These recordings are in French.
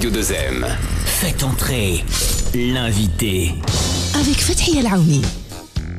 Radio 2M. Faites entrer l'invité. Avec Fathia El-Aouni.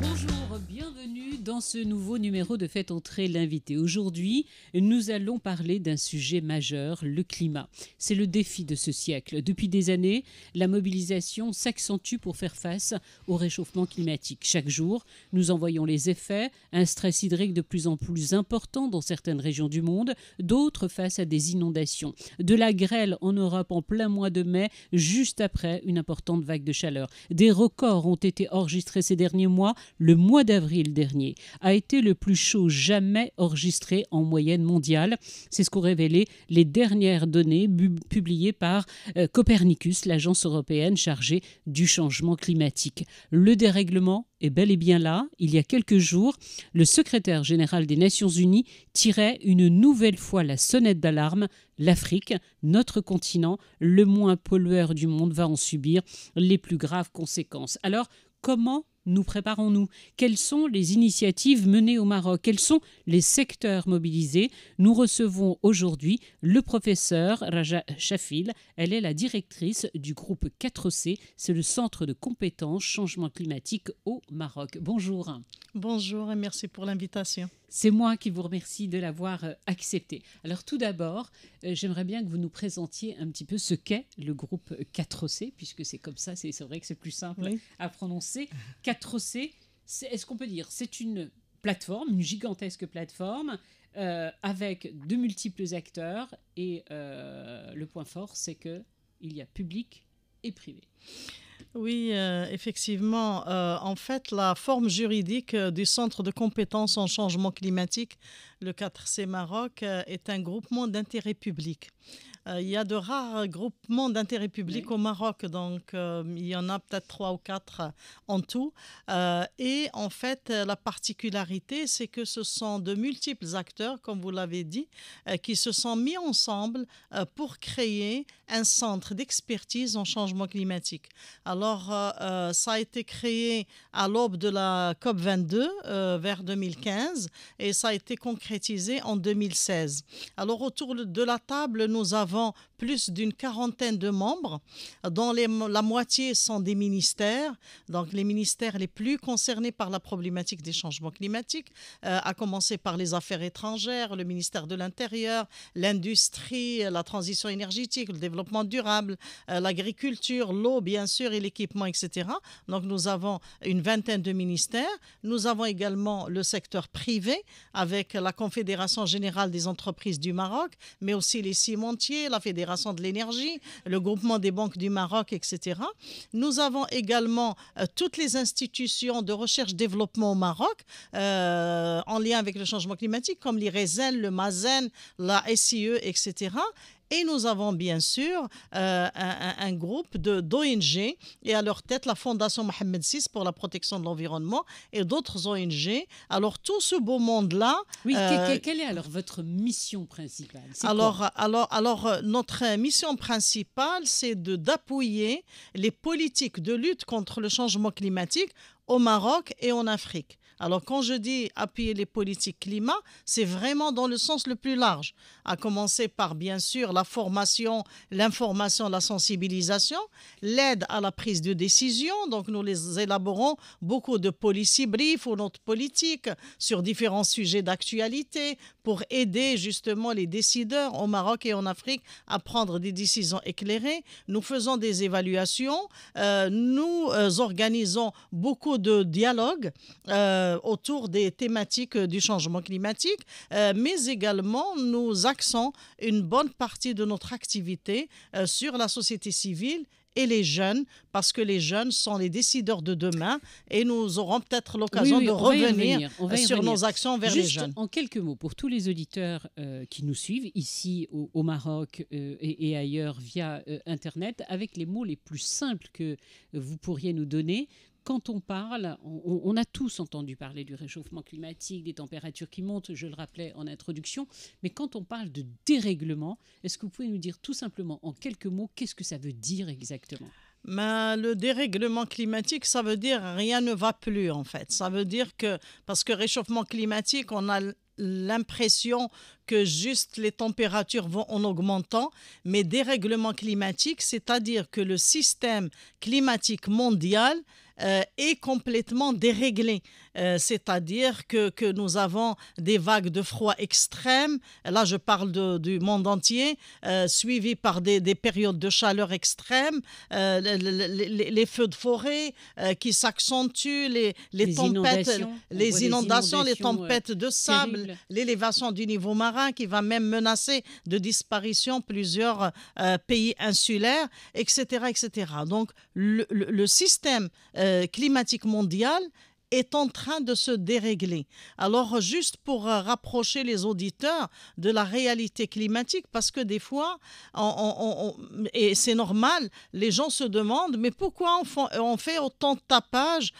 Bonjour, bienvenue dans ce nouveau numéro de Faites entrer l'invité. Aujourd'hui, nous allons parler d'un sujet majeur, le climat. C'est le défi de ce siècle. Depuis des années, la mobilisation s'accentue pour faire face au réchauffement climatique. Chaque jour, nous en voyons les effets, un stress hydrique de plus en plus important dans certaines régions du monde, d'autres face à des inondations. De la grêle en Europe en plein mois de mai, juste après une importante vague de chaleur. Des records ont été enregistrés ces derniers mois. Le mois d'avril dernier a été le plus chaud jamais enregistré en moyenne mondiale. C'est ce qu'ont révélé les dernières données publiées par Copernicus, l'agence européenne chargée du changement climatique. Le dérèglement est bel et bien là. Il y a quelques jours, le secrétaire général des Nations Unies tirait une nouvelle fois la sonnette d'alarme. L'Afrique, notre continent, le moins pollueur du monde, va en subir les plus graves conséquences. Alors, comment nous préparons-nous? Quelles sont les initiatives menées au Maroc? Quels sont les secteurs mobilisés? Nous recevons aujourd'hui le professeur Raja Chafil. Elle est la directrice du groupe 4C. C'est le centre de compétences changement climatique au Maroc. Bonjour. Bonjour et merci pour l'invitation. C'est moi qui vous remercie de l'avoir accepté. Alors tout d'abord, j'aimerais bien que vous nous présentiez un petit peu ce qu'est le groupe 4C, puisque c'est comme ça, c'est vrai que c'est plus simple à prononcer. 4C, est-ce qu'on peut dire, c'est une plateforme, une gigantesque plateforme, avec de multiples acteurs, et le point fort, c'est qu'il y a public et privé. Oui, effectivement. En fait, la forme juridique du Centre de compétences en changement climatique, le 4C Maroc, est un groupement d'intérêt public. Il y a de rares groupements d'intérêt public au Maroc, donc il y en a peut-être 3 ou 4 en tout. Et en fait, la particularité, c'est que ce sont de multiples acteurs, comme vous l'avez dit, qui se sont mis ensemble pour créer un centre d'expertise en changement climatique. Alors, ça a été créé à l'aube de la COP22 vers 2015 et ça a été concrétisé en 2016. Alors, autour de la table, nous avons plus d'une quarantaine de membres, dont la moitié sont des ministères, donc les ministères les plus concernés par la problématique des changements climatiques, à commencer par les affaires étrangères, le ministère de l'Intérieur, l'industrie, la transition énergétique, le développement durable, l'agriculture, l'eau bien sûr et l'équipement, etc. Donc nous avons une vingtaine de ministères. Nous avons également le secteur privé avec la Confédération générale des entreprises du Maroc, mais aussi les cimentiers, la Fédération de l'énergie, le groupement des banques du Maroc, etc. Nous avons également toutes les institutions de recherche-développement au Maroc en lien avec le changement climatique, comme l'IRESEN, le MAZEN, la SIE, etc. Et nous avons bien sûr un groupe d'ONG et à leur tête la Fondation Mohamed VI pour la protection de l'environnement et d'autres ONG. Alors tout ce beau monde-là... Oui, quelle est alors votre mission principale? Alors, notre mission principale, c'est d'appuyer les politiques de lutte contre le changement climatique au Maroc et en Afrique. Alors, quand je dis appuyer les politiques climat, c'est vraiment dans le sens le plus large, à commencer par, bien sûr, la formation, l'information, la sensibilisation, l'aide à la prise de décision. Donc, nous les élaborons beaucoup de policy briefs ou notes politiques sur différents sujets d'actualité pour aider justement les décideurs au Maroc et en Afrique à prendre des décisions éclairées. Nous faisons des évaluations, nous organisons beaucoup de dialogues autour des thématiques du changement climatique, mais également nous axons une bonne partie de notre activité sur la société civile et les jeunes, parce que les jeunes sont les décideurs de demain et nous aurons peut-être l'occasion de revenir sur nos actions vers les jeunes. En quelques mots, pour tous les auditeurs qui nous suivent ici au Maroc et ailleurs via Internet, avec les mots les plus simples que vous pourriez nous donner, quand on parle, on a tous entendu parler du réchauffement climatique, des températures qui montent, je le rappelais en introduction, mais quand on parle de dérèglement, est-ce que vous pouvez nous dire tout simplement en quelques mots qu'est-ce que ça veut dire exactement ? Le dérèglement climatique, ça veut dire rien ne va plus en fait. Ça veut dire que, parce que réchauffement climatique, on a l'impression que juste les températures vont en augmentant, mais dérèglement climatique, c'est-à-dire que le système climatique mondial est complètement déréglé. C'est-à-dire que nous avons des vagues de froid extrêmes, là je parle du monde entier, suivies par des périodes de chaleur extrêmes, les feux de forêt qui s'accentuent, les tempêtes, les inondations, les tempêtes de sable, terribles. l'élévation du niveau marin qui va même menacer de disparition plusieurs pays insulaires, etc., etc. Donc le système climatique mondial est en train de se dérégler. Alors, juste pour rapprocher les auditeurs de la réalité climatique, parce que des fois, et c'est normal, les gens se demandent, mais pourquoi on fait autant de tapage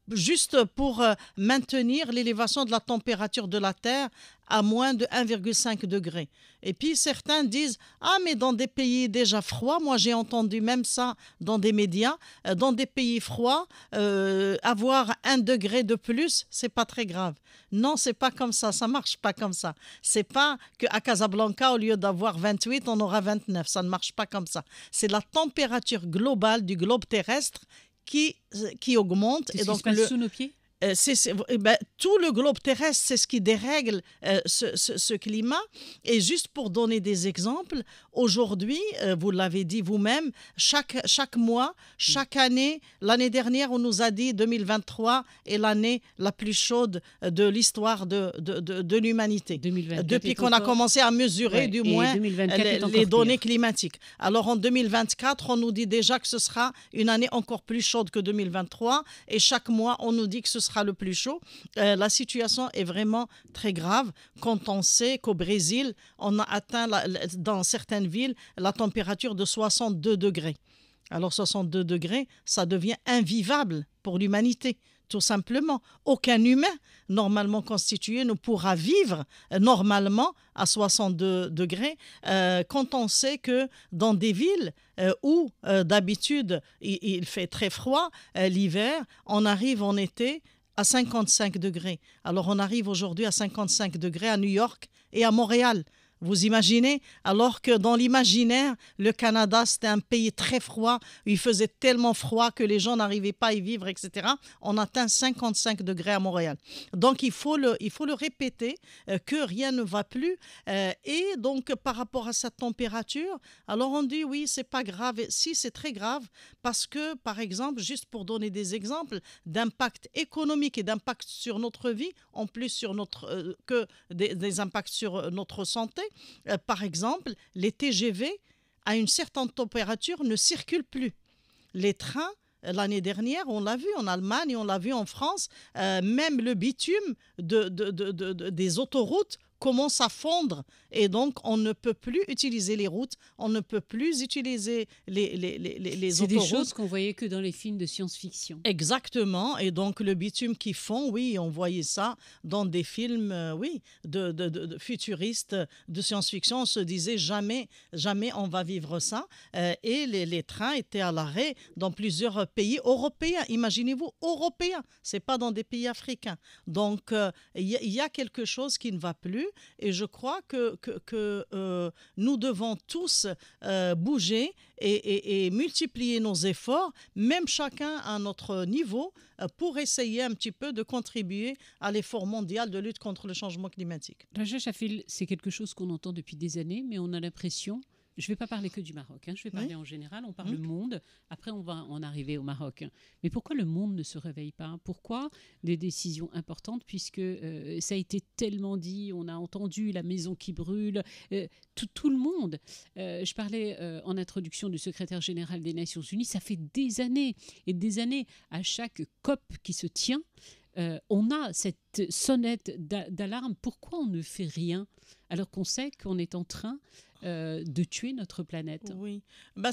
juste pour maintenir l'élévation de la température de la Terre à moins de 1,5 degré. Et puis certains disent « Ah, mais dans des pays déjà froids, moi j'ai entendu même ça dans des médias, dans des pays froids, avoir 1 degré de plus, c'est pas très grave. » Non, c'est pas comme ça marche pas comme ça. C'est pas qu'à Casablanca, au lieu d'avoir 28, on aura 29. Ça ne marche pas comme ça. C'est la température globale du globe terrestre qui augmente. C'est ce qui se passe sous nos pieds? Tout le globe terrestre, c'est ce qui dérègle ce climat. Et juste pour donner des exemples, aujourd'hui, vous l'avez dit vous-même, chaque mois, chaque année, l'année dernière, on nous a dit 2023 est l'année la plus chaude de l'histoire de l'humanité. Depuis qu'on a commencé à mesurer du moins les données climatiques. Alors en 2024, on nous dit déjà que ce sera une année encore plus chaude que 2023. Et chaque mois, on nous dit que ce sera le plus chaud. La situation est vraiment très grave quand on sait qu'au Brésil, on a atteint dans certaines villes la température de 62 degrés. Alors 62 degrés, ça devient invivable pour l'humanité. Tout simplement, aucun humain normalement constitué ne pourra vivre normalement à 62 degrés quand on sait que dans des villes où d'habitude il fait très froid l'hiver, on arrive en été à 55 degrés. Alors on arrive aujourd'hui à 55 degrés à New York et à Montréal. Vous imaginez? Alors que dans l'imaginaire, le Canada, c'était un pays très froid. Il faisait tellement froid que les gens n'arrivaient pas à y vivre, etc. On atteint 55 degrés à Montréal. Donc, il faut le répéter que rien ne va plus. Et donc, par rapport à cette température, alors on dit oui, c'est pas grave. Si, c'est très grave parce que, par exemple, juste pour donner des exemples d'impact économique et d'impact sur notre vie, en plus sur que des impacts sur notre santé. Par exemple, les TGV à une certaine température ne circulent plus. Les trains, l'année dernière, on l'a vu en Allemagne, on l'a vu en France, même le bitume des autoroutes commence à fondre et donc on ne peut plus utiliser les routes, on ne peut plus utiliser les autoroutes. C'est des choses qu'on voyait que dans les films de science-fiction. Exactement, et donc le bitume qui fond, oui, on voyait ça dans des films, oui, de futuristes de science-fiction. On se disait jamais on va vivre ça. Et les trains étaient à l'arrêt dans plusieurs pays européens. Imaginez-vous, européens, c'est pas dans des pays africains. Donc il y a quelque chose qui ne va plus. Et je crois que nous devons tous bouger et multiplier nos efforts, même chacun à notre niveau, pour essayer un petit peu de contribuer à l'effort mondial de lutte contre le changement climatique. Raja Chafil, c'est quelque chose qu'on entend depuis des années, mais on a l'impression... Je ne vais pas parler que du Maroc, je vais parler en général, on parle monde, après on va en arriver au Maroc. Mais pourquoi le monde ne se réveille pas? Pourquoi des décisions importantes, puisque ça a été tellement dit, on a entendu la maison qui brûle, tout le monde. Je parlais en introduction du secrétaire général des Nations Unies, ça fait des années et des années, à chaque COP qui se tient, on a cette sonnette d'alarme. Pourquoi on ne fait rien alors qu'on sait qu'on est en train de tuer notre planète? Oui,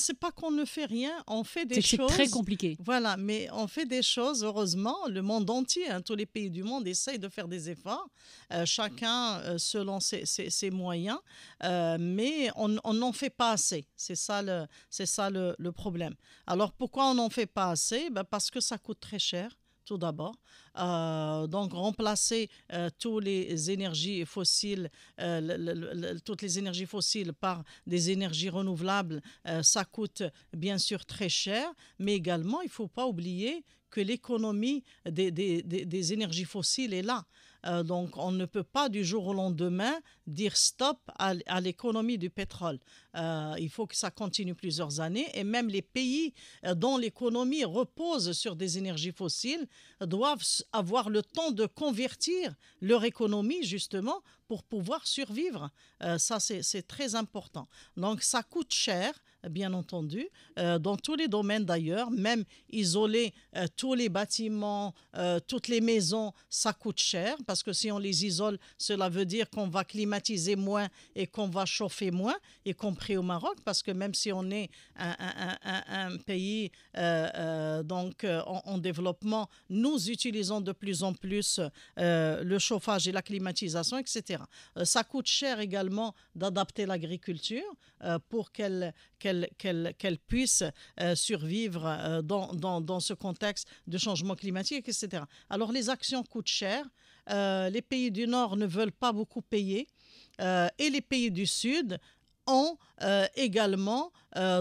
c'est pas qu'on ne fait rien, on fait des choses. C'est très compliqué. Voilà, mais on fait des choses, heureusement, le monde entier, tous les pays du monde essayent de faire des efforts, chacun selon ses moyens, mais on n'en fait pas assez. C'est ça le problème. Alors pourquoi on n'en fait pas assez? Parce que ça coûte très cher. tout d'abord. Donc, remplacer toutes les énergies fossiles, toutes les énergies fossiles par des énergies renouvelables, ça coûte bien sûr très cher, mais également, il ne faut pas oublier que l'économie des énergies fossiles est là. Donc, on ne peut pas du jour au lendemain dire stop à l'économie du pétrole. Il faut que ça continue plusieurs années et même les pays dont l'économie repose sur des énergies fossiles doivent avoir le temps de convertir leur économie justement pour pouvoir survivre. Ça, c'est très important. Donc, ça coûte cher, bien entendu, dans tous les domaines d'ailleurs, même isoler tous les bâtiments, toutes les maisons, ça coûte cher parce que si on les isole, cela veut dire qu'on va climatiser moins et qu'on va chauffer moins, y compris au Maroc, parce que même si on est un pays en développement, nous utilisons de plus en plus le chauffage et la climatisation, etc. Ça coûte cher également d'adapter l'agriculture pour qu'elle puisse survivre dans ce contexte de changement climatique, etc. Alors les actions coûtent cher, les pays du Nord ne veulent pas beaucoup payer et les pays du Sud ont également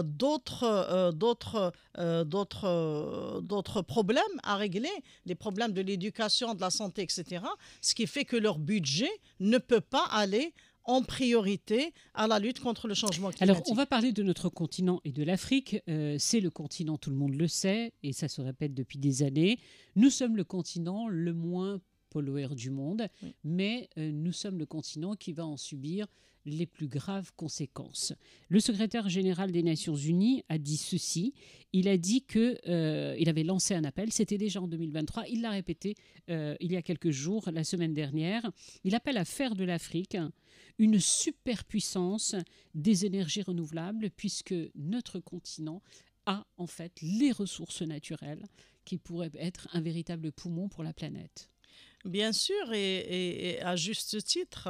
d'autres problèmes à régler, les problèmes de l'éducation, de la santé, etc. Ce qui fait que leur budget ne peut pas aller en priorité à la lutte contre le changement climatique. Alors, on va parler de notre continent et de l'Afrique. C'est le continent, tout le monde le sait, et ça se répète depuis des années. Nous sommes le continent le moins pollueur du monde, oui. Mais nous sommes le continent qui va en subir les plus graves conséquences. Le secrétaire général des Nations Unies a dit ceci. Il a dit qu'il avait lancé un appel, c'était déjà en 2023, il l'a répété il y a quelques jours, la semaine dernière. Il appelle à faire de l'Afrique une superpuissance des énergies renouvelables, puisque notre continent a en fait les ressources naturelles qui pourraient être un véritable poumon pour la planète. Bien sûr, et à juste titre,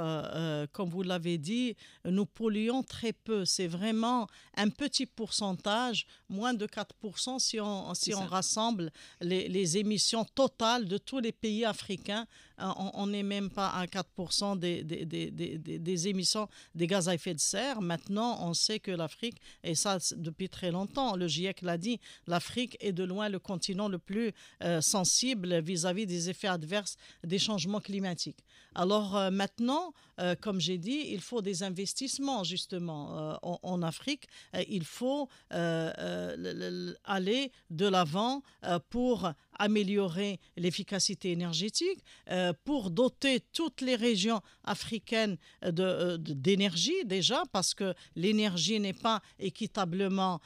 comme vous l'avez dit, nous polluons très peu. C'est vraiment un petit pourcentage, moins de 4% si on rassemble les émissions totales de tous les pays africains. On n'est même pas à 4% des émissions des gaz à effet de serre. Maintenant, on sait que l'Afrique, et ça depuis très longtemps, le GIEC l'a dit, l'Afrique est de loin le continent le plus sensible vis-à-vis des effets adverses des changements climatiques. Alors maintenant, comme j'ai dit, il faut des investissements justement en Afrique. Il faut aller de l'avant pour améliorer l'efficacité énergétique, pour doter toutes les régions africaines d'énergie déjà, parce que l'énergie n'est pas équitablement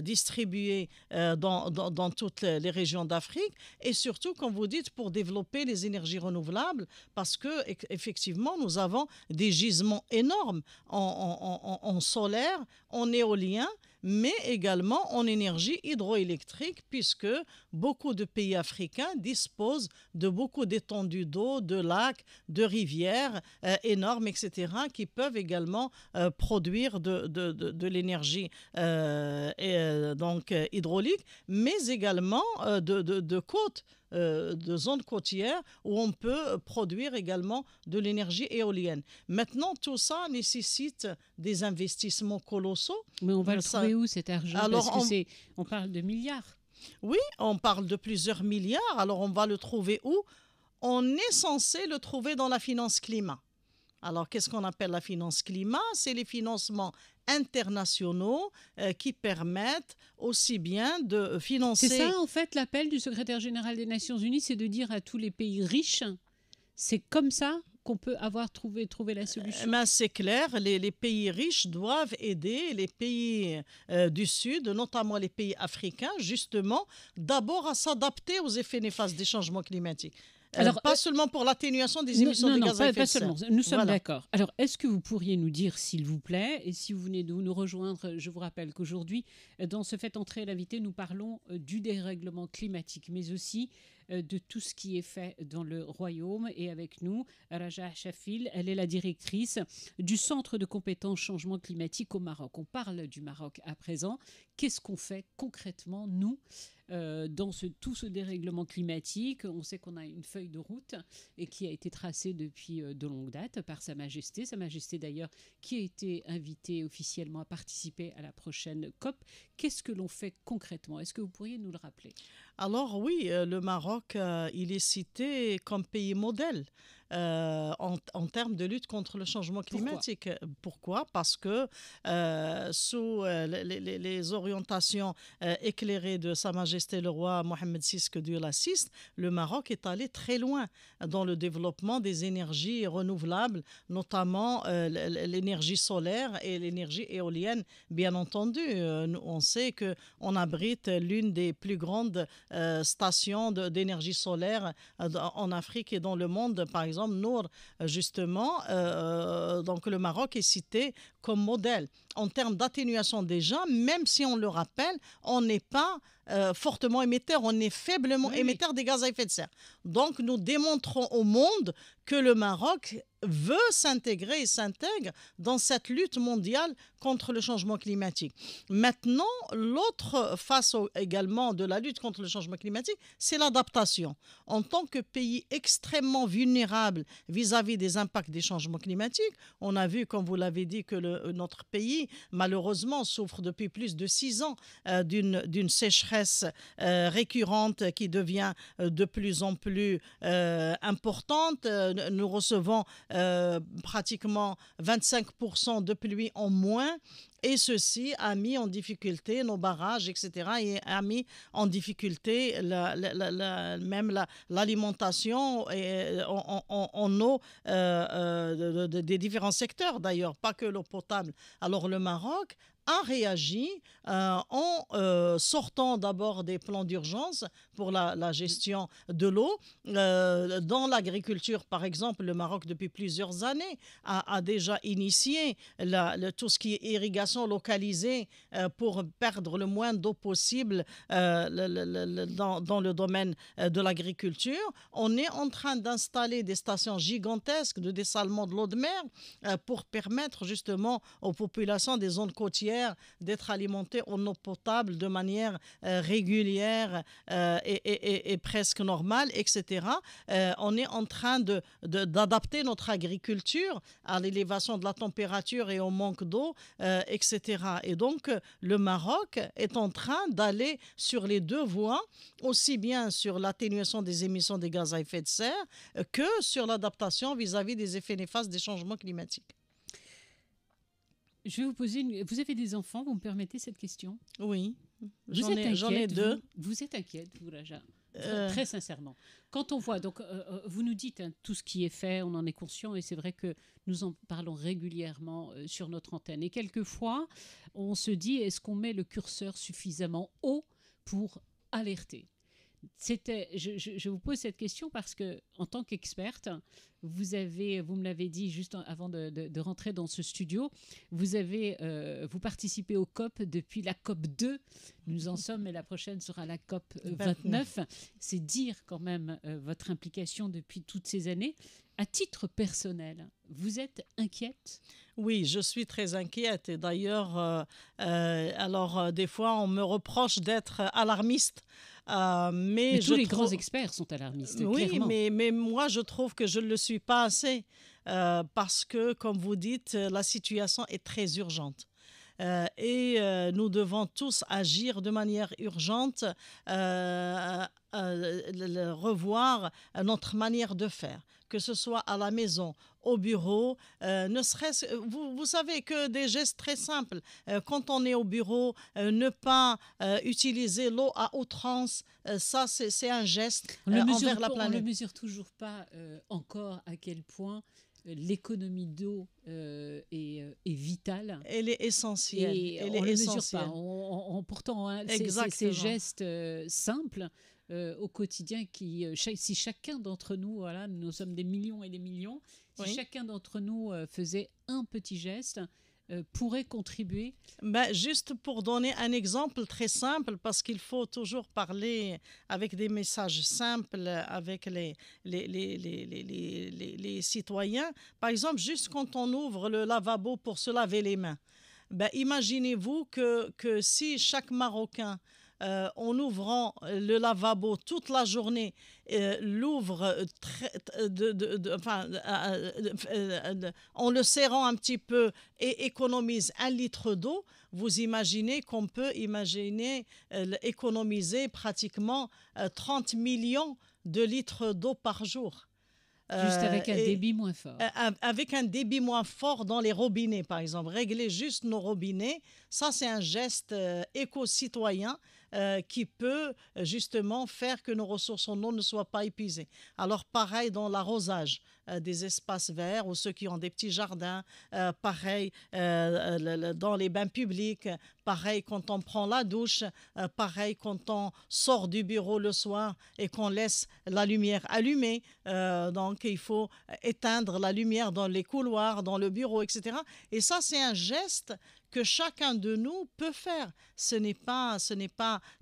distribuée dans toutes les régions d'Afrique, et surtout, comme vous dites, pour développer les énergies renouvelables, parce que effectivement, nous avons des gisements énormes en solaire, en éolien, mais également en énergie hydroélectrique, puisque beaucoup de pays africains disposent de beaucoup d'étendues d'eau, de lacs, de rivières énormes, etc., qui peuvent également produire de l'énergie hydraulique, mais également de côtes, de zones côtières où on peut produire également de l'énergie éolienne. Maintenant, tout ça nécessite des investissements colossaux. Mais on va le trouver où cet argent? Alors, parce que on parle de milliards. Oui, on parle de plusieurs milliards. Alors, on va le trouver où? On est censé le trouver dans la finance climat. Alors, qu'est-ce qu'on appelle la finance climat? C'est les financements internationaux qui permettent aussi bien de financer... C'est ça, en fait, l'appel du secrétaire général des Nations Unies, c'est de dire à tous les pays riches, c'est comme ça qu'on peut trouvé la solution. C'est clair, les pays riches doivent aider les pays du Sud, notamment les pays africains, justement, d'abord à s'adapter aux effets néfastes des changements climatiques. Alors, pas seulement pour l'atténuation des émissions de gaz à effet de serre. Pas seulement, nous sommes d'accord. Alors, est-ce que vous pourriez nous dire, s'il vous plaît, et si vous venez de nous rejoindre, je vous rappelle qu'aujourd'hui, dans ce Fait entrer l'invité, nous parlons du dérèglement climatique, mais aussi de tout ce qui est fait dans le royaume. Et avec nous, Raja Chafil, elle est la directrice du Centre de compétences changement climatique au Maroc. On parle du Maroc à présent. Qu'est-ce qu'on fait concrètement, nous, dans tout ce dérèglement climatique? On sait qu'on a une feuille de route et qui a été tracée depuis de longue date par Sa Majesté. Sa Majesté d'ailleurs qui a été invitée officiellement à participer à la prochaine COP. Qu'est-ce que l'on fait concrètement? Est-ce que vous pourriez nous le rappeler? Alors oui, le Maroc, il est cité comme pays modèle en termes de lutte contre le changement climatique. Pourquoi? Parce que sous les orientations éclairées de Sa Majesté le roi Mohammed VI, que Dieu l'assiste, le Maroc est allé très loin dans le développement des énergies renouvelables, notamment l'énergie solaire et l'énergie éolienne, bien entendu. On sait qu'on abrite l'une des plus grandes stations d'énergie solaire en Afrique et dans le monde, par exemple Nour, justement. Donc le Maroc est cité comme modèle. En termes d'atténuation déjà, même si on le rappelle, on n'est pas fortement émetteur, on est faiblement émetteur des gaz à effet de serre. Donc nous démontrons au monde que le Maroc veut s'intégrer et s'intègre dans cette lutte mondiale contre le changement climatique. Maintenant, l'autre face également de la lutte contre le changement climatique, c'est l'adaptation. En tant que pays extrêmement vulnérable vis-à-vis des impacts des changements climatiques, on a vu, comme vous l'avez dit, que notre pays, malheureusement, souffre depuis plus de 6 ans d'une sécheresse récurrente qui devient de plus en plus importante. Nous recevons pratiquement 25% de pluie en moins. Et ceci a mis en difficulté nos barrages, etc. et a mis en difficulté même l'alimentation en eau des différents secteurs, d'ailleurs, pas que l'eau potable. Alors le Maroc a réagi en sortant d'abord des plans d'urgence pour la gestion de l'eau. Dans l'agriculture, par exemple, le Maroc, depuis plusieurs années, a déjà initié tout ce qui est irrigation localisée pour perdre le moins d'eau possible dans le domaine de l'agriculture. On est en train d'installer des stations gigantesques de dessalement de l'eau de mer pour permettre justement aux populations des zones côtières d'être alimentés en eau potable de manière régulière et presque normale, etc. On est en train d'adapter notre agriculture à l'élévation de la température et au manque d'eau, etc. Et donc, le Maroc est en train d'aller sur les deux voies, aussi bien sur l'atténuation des émissions de gaz à effet de serre que sur l'adaptation vis-à-vis des effets néfastes des changements climatiques. Je vais vous poser Vous avez des enfants, vous me permettez cette question? Oui, j'en ai 2. Vous êtes inquiète, vous, Raja? Très sincèrement. Quand on voit, donc vous nous dites tout ce qui est fait, on en est conscient et c'est vrai que nous en parlons régulièrement sur notre antenne. Et quelquefois, on se dit, est-ce qu'on met le curseur suffisamment haut pour alerter? Je vous pose cette question parce que, en tant qu'experte, vous me l'avez dit juste avant de rentrer dans ce studio, vous participez au COP depuis la COP 2. Nous en sommes, et la prochaine sera la COP 29. C'est dire quand même votre implication depuis toutes ces années. À titre personnel, vous êtes inquiète? Oui, je suis très inquiète. Et d'ailleurs, des fois, on me reproche d'être alarmiste. Mais tous les grands experts sont alarmistes, oui, clairement. Mais moi, je trouve que je ne le suis pas assez parce que, comme vous dites, la situation est très urgente. Et nous devons tous agir de manière urgente, revoir notre manière de faire, que ce soit à la maison, au bureau, ne serait-ce, vous savez que des gestes très simples. Quand on est au bureau, ne pas utiliser l'eau à outrance, ça c'est un geste envers la planète. On ne mesure toujours pas encore à quel point l'économie d'eau est vitale. Elle est essentielle. Et on ne le mesure pas. Pourtant, ces gestes simples au quotidien, si chacun d'entre nous, voilà, nous sommes des millions et des millions, si chacun d'entre nous faisait un petit geste, pourrait contribuer? Juste pour donner un exemple très simple, parce qu'il faut toujours parler avec des messages simples avec les citoyens. Par exemple, juste quand on ouvre le lavabo pour se laver les mains, imaginez-vous que si chaque Marocain, en ouvrant le lavabo toute la journée, l'ouvre en le serrant un petit peu et économise 1 litre d'eau, vous imaginez qu'on peut économiser pratiquement 30 millions de litres d'eau par jour. Juste avec un débit moins fort. Avec un débit moins fort dans les robinets, par exemple. Régler juste nos robinets, ça c'est un geste éco-citoyen qui peut justement faire que nos ressources en eau ne soient pas épuisées. Alors pareil dans l'arrosage des espaces verts ou ceux qui ont des petits jardins, pareil dans les bains publics, pareil quand on prend la douche, pareil quand on sort du bureau le soir et qu'on laisse la lumière allumée. Donc il faut éteindre la lumière dans les couloirs, dans le bureau, etc. Et ça c'est un geste que chacun de nous peut faire. Ce n'est pas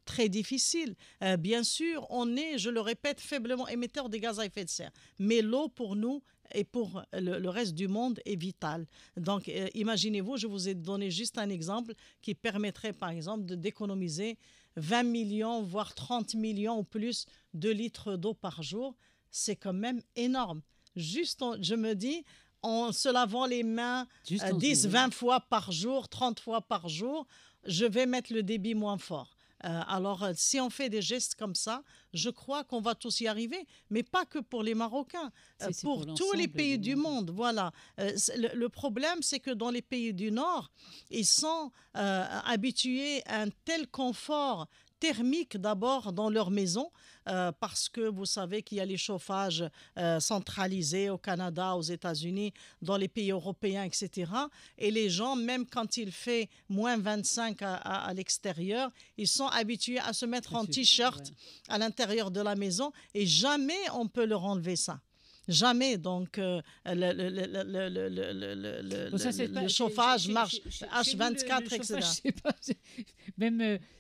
très difficile. Bien sûr, on est, je le répète, faiblement émetteur des gaz à effet de serre. Mais l'eau, pour nous, et pour le reste du monde, est vitale. Donc, imaginez-vous, je vous ai donné juste un exemple qui permettrait, par exemple, d'économiser 20 millions, voire 30 millions ou plus de litres d'eau par jour. C'est quand même énorme. Juste, je me dis, en se lavant les mains 10, 20 fois par jour, 30 fois par jour, je vais mettre le débit moins fort. Alors, si on fait des gestes comme ça, je crois qu'on va tous y arriver, mais pas que pour les Marocains, pour tous les pays du monde. Voilà. Le problème, c'est que dans les pays du Nord, ils sont habitués à un tel confort thermique d'abord dans leur maison, parce que vous savez qu'il y a les chauffages centralisés au Canada, aux États-Unis, dans les pays européens, etc. Et les gens, même quand il fait moins 25 à l'extérieur, ils sont habitués à se mettre en t-shirt à l'intérieur de la maison et jamais on peut leur enlever ça. Jamais. Donc, le chauffage marche H24, etc.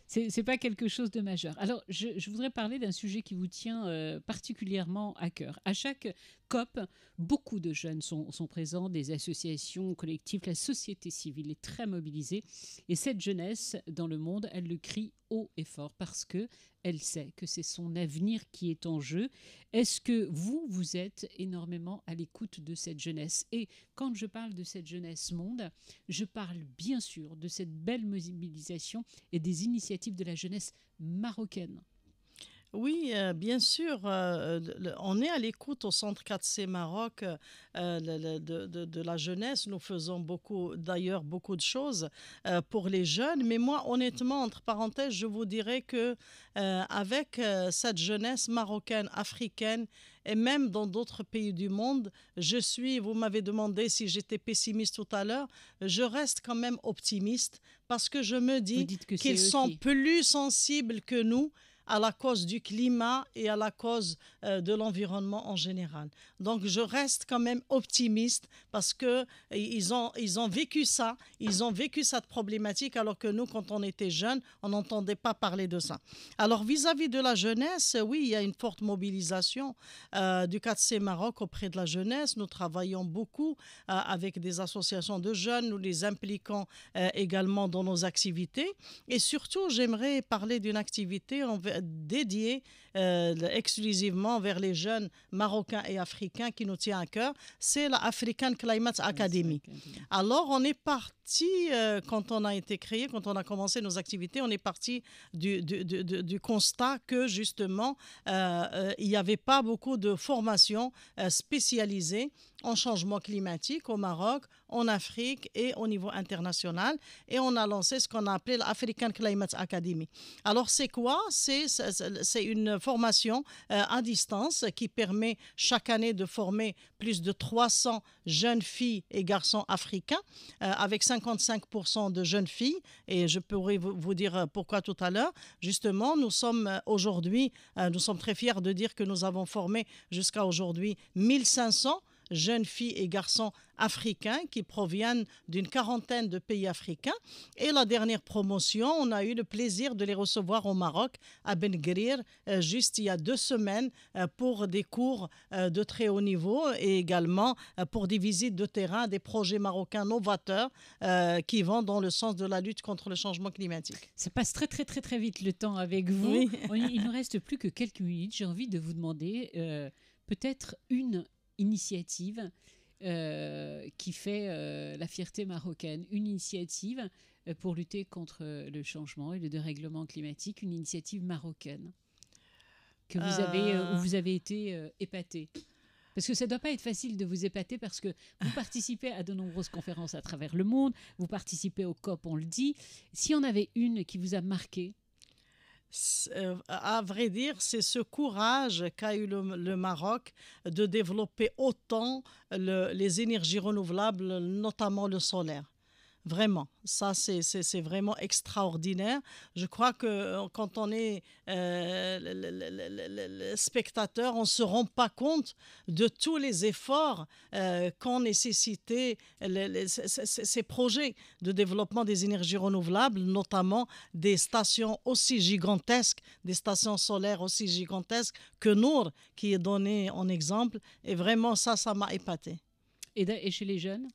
C'est pas quelque chose de majeur. Alors, je voudrais parler d'un sujet qui vous tient particulièrement à cœur. À chaque COP, beaucoup de jeunes sont présents, des associations collectives, la société civile est très mobilisée. Et cette jeunesse dans le monde, elle le crie haut et fort parce qu'elle sait que c'est son avenir qui est en jeu. Est-ce que vous êtes énormément à l'écoute de cette jeunesse? Et quand je parle de cette jeunesse monde, je parle bien sûr de cette belle mobilisation et des initiatives de la jeunesse marocaine. Oui, bien sûr. On est à l'écoute au Centre 4C Maroc de la jeunesse. Nous faisons d'ailleurs beaucoup de choses pour les jeunes. Mais moi, honnêtement, entre parenthèses, je vous dirais que avec cette jeunesse marocaine, africaine, et même dans d'autres pays du monde, vous m'avez demandé si j'étais pessimiste tout à l'heure, je reste quand même optimiste parce que je me dis qu'ils sont plus sensibles que nous à la cause du climat et à la cause de l'environnement en général. Donc, je reste quand même optimiste parce qu'ils ont vécu ça, ils ont vécu cette problématique alors que nous, quand on était jeunes, on n'entendait pas parler de ça. Alors, vis-à-vis de la jeunesse, oui, il y a une forte mobilisation du 4C Maroc auprès de la jeunesse. Nous travaillons beaucoup avec des associations de jeunes, nous les impliquons également dans nos activités. Et surtout, j'aimerais parler d'une activité dédiée exclusivement vers les jeunes marocains et africains qui nous tient à cœur, c'est la African Climate Academy. Alors, on est parti, quand on a été créé, quand on a commencé nos activités, on est parti du constat que justement, il n'y avait pas beaucoup de formations spécialisées en changement climatique au Maroc, en Afrique et au niveau international. Et on a lancé ce qu'on a appelé l'African Climate Academy. Alors, c'est quoi? C'est une formation à distance qui permet chaque année de former plus de 300 jeunes filles et garçons africains, avec 55% de jeunes filles. Et je pourrais vous dire pourquoi tout à l'heure. Justement, nous sommes très fiers de dire que nous avons formé jusqu'à aujourd'hui 1500 jeunes filles et garçons africains qui proviennent d'une quarantaine de pays africains. Et la dernière promotion, on a eu le plaisir de les recevoir au Maroc, à Ben Guerir, juste il y a 2 semaines, pour des cours de très haut niveau et également pour des visites de terrain, des projets marocains novateurs qui vont dans le sens de la lutte contre le changement climatique. Ça passe très très très très vite le temps avec vous. Oui. Il ne reste plus que quelques minutes. J'ai envie de vous demander peut-être une initiative qui fait la fierté marocaine, une initiative pour lutter contre le changement et le dérèglement climatique, une initiative marocaine que vous avez, où vous avez été épaté. Parce que ça ne doit pas être facile de vous épater parce que vous participez à de nombreuses conférences à travers le monde, vous participez au COP, on le dit. S'il y en avait une qui vous a marqué? À vrai dire, c'est ce courage qu'a eu le Maroc de développer autant les énergies renouvelables, notamment le solaire. Vraiment, ça c'est vraiment extraordinaire. Je crois que quand on est spectateur, on ne se rend pas compte de tous les efforts qu'ont nécessité ces projets de développement des énergies renouvelables, notamment des stations aussi gigantesques, des stations solaires aussi gigantesques que Nour, qui est donné en exemple. Et vraiment, ça m'a épaté. Et chez les jeunes?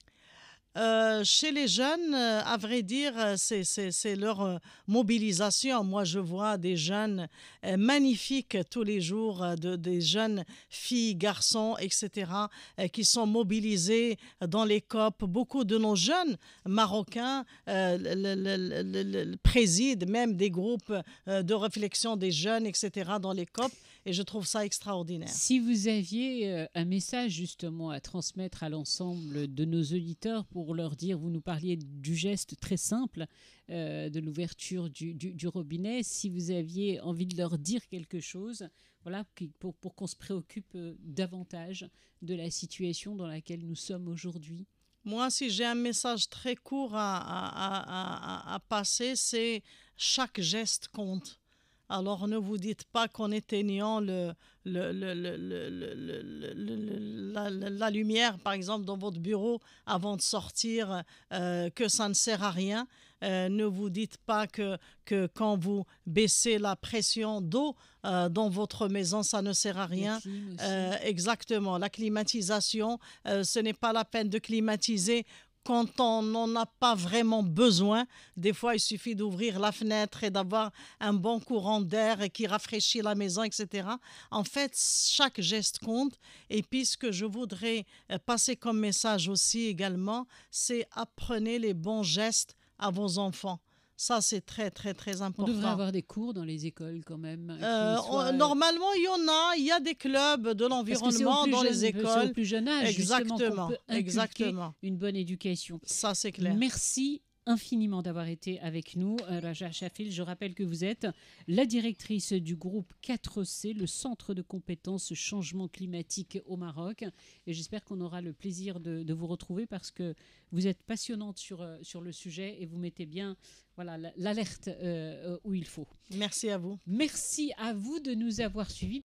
Chez les jeunes, à vrai dire, c'est leur mobilisation. Moi, je vois des jeunes magnifiques tous les jours, des jeunes filles, garçons, etc., qui sont mobilisés dans les COP. Beaucoup de nos jeunes Marocains président même des groupes de réflexion des jeunes, etc., dans les COP. Et je trouve ça extraordinaire. Si vous aviez un message justement à transmettre à l'ensemble de nos auditeurs pour leur dire, vous nous parliez du geste très simple de l'ouverture du robinet, si vous aviez envie de leur dire quelque chose, voilà, pour qu'on se préoccupe davantage de la situation dans laquelle nous sommes aujourd'hui. Moi, si j'ai un message très court à passer, c'est chaque geste compte. Alors, ne vous dites pas qu'en éteignant la lumière, par exemple, dans votre bureau avant de sortir, que ça ne sert à rien. Ne vous dites pas que quand vous baissez la pression d'eau dans votre maison, ça ne sert à rien. Exactement. La climatisation, ce n'est pas la peine de climatiser quand on n'en a pas vraiment besoin. Des fois, il suffit d'ouvrir la fenêtre et d'avoir un bon courant d'air qui rafraîchit la maison, etc. En fait, chaque geste compte. Et puis, ce que je voudrais passer comme message aussi également, c'est apprenez les bons gestes à vos enfants. Ça, c'est très, très, très important. On devrait avoir des cours dans les écoles quand même. Normalement, il y a des clubs de l'environnement dans les écoles. C'est au plus jeune âge, exactement, qu'on peut inculquer une bonne éducation. Ça, c'est clair. Merci infiniment d'avoir été avec nous, Raja Chafil. Je rappelle que vous êtes la directrice du groupe 4C, le centre de compétences changement climatique au Maroc. Et j'espère qu'on aura le plaisir de vous retrouver parce que vous êtes passionnante sur le sujet et vous mettez bien l'alerte où il faut. Merci à vous. Merci à vous de nous avoir suivis.